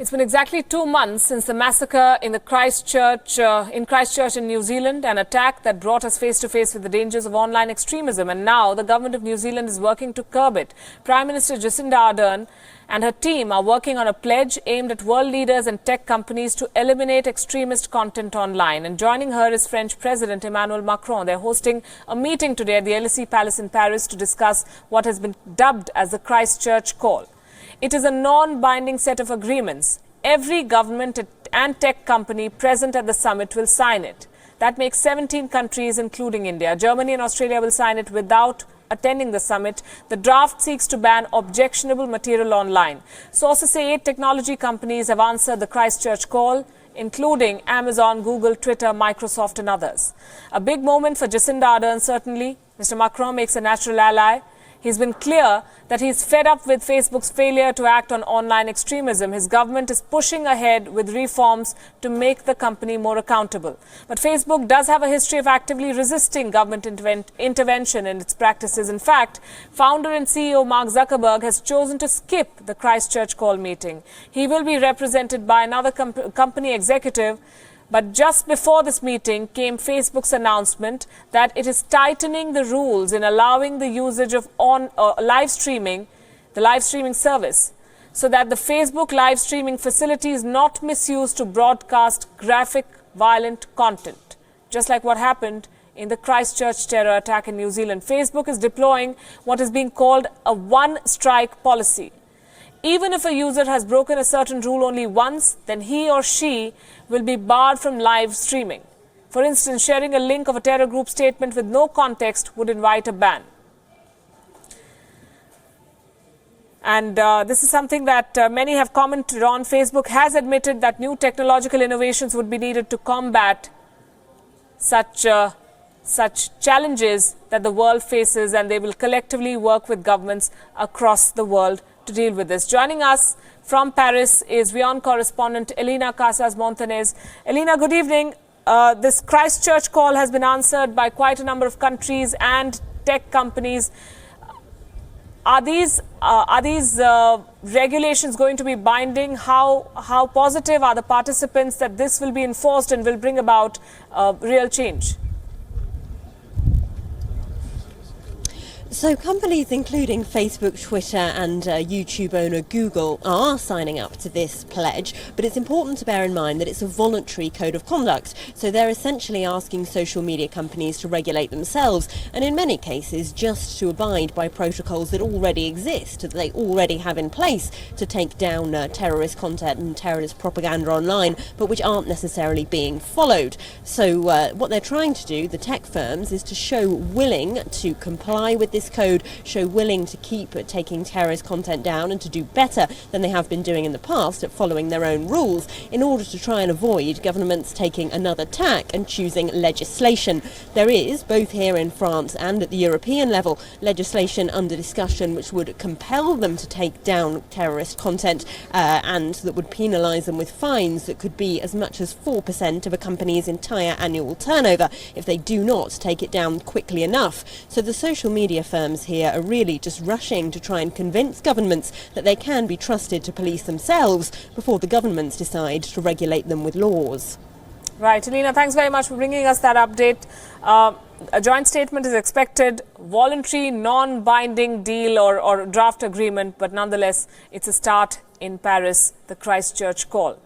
It's been exactly 2 months since the massacre in Christchurch in New Zealand, an attack that brought us face to face with the dangers of online extremism. And now the government of New Zealand is working to curb it. Prime Minister Jacinda Ardern and her team are working on a pledge aimed at world leaders and tech companies to eliminate extremist content online. And joining her is French President Emmanuel Macron. They're hosting a meeting today at the Elysee Palace in Paris to discuss what has been dubbed as the Christchurch Call. It is a non-binding set of agreements. Every government and tech company present at the summit will sign it. That makes 17 countries, including India. Germany and Australia will sign it without attending the summit. The draft seeks to ban objectionable material online. Sources say 8 technology companies have answered the Christchurch call, including Amazon, Google, Twitter, Microsoft and others. A big moment for Jacinda Ardern, certainly. Mr. Macron makes a natural ally. He's been clear that he's fed up with Facebook's failure to act on online extremism. His government is pushing ahead with reforms to make the company more accountable. But Facebook does have a history of actively resisting government intervention in its practices. In fact, founder and CEO Mark Zuckerberg has chosen to skip the Christchurch call meeting. He will be represented by another company executive. But just before this meeting came Facebook's announcement that it is tightening the rules in allowing the usage of live streaming, the live streaming service, so that the Facebook live streaming facility is not misused to broadcast graphic, violent content. Just like what happened in the Christchurch terror attack in New Zealand, Facebook is deploying what is being called a one-strike policy. Even if a user has broken a certain rule only once, then he or she will be barred from live streaming. For instance, sharing a link of a terror group statement with no context would invite a ban. And this is something that many have commented on. Facebook has admitted that new technological innovations would be needed to combat such challenges that the world faces, and they will collectively work with governments across the world to deal with this. Joining us from Paris is Wion correspondent Elena Casas-Montanez. Elena, good evening. This Christchurch call has been answered by quite a number of countries and tech companies. Are these regulations going to be binding? How positive are the participants that this will be enforced and will bring about real change? So companies including Facebook, Twitter and YouTube owner Google are signing up to this pledge, but it's important to bear in mind that it's a voluntary code of conduct. So they're essentially asking social media companies to regulate themselves, and in many cases just to abide by protocols that already exist, that they already have in place to take down terrorist content and terrorist propaganda online, but which aren't necessarily being followed. So what they're trying to do, the tech firms, is to show willing to comply with this code, show willing to keep taking terrorist content down and to do better than they have been doing in the past at following their own rules, in order to try and avoid governments taking another tack and choosing legislation. There is, both here in France and at the European level, legislation under discussion which would compel them to take down terrorist content and that would penalise them with fines that could be as much as 4% of a company's entire annual turnover if they do not take it down quickly enough. So the social media firms here are really just rushing to try and convince governments that they can be trusted to police themselves before the governments decide to regulate them with laws. Right. Elena, thanks very much for bringing us that update. A joint statement is expected, voluntary, non-binding deal or draft agreement, but nonetheless, it's a start in Paris, the Christchurch call.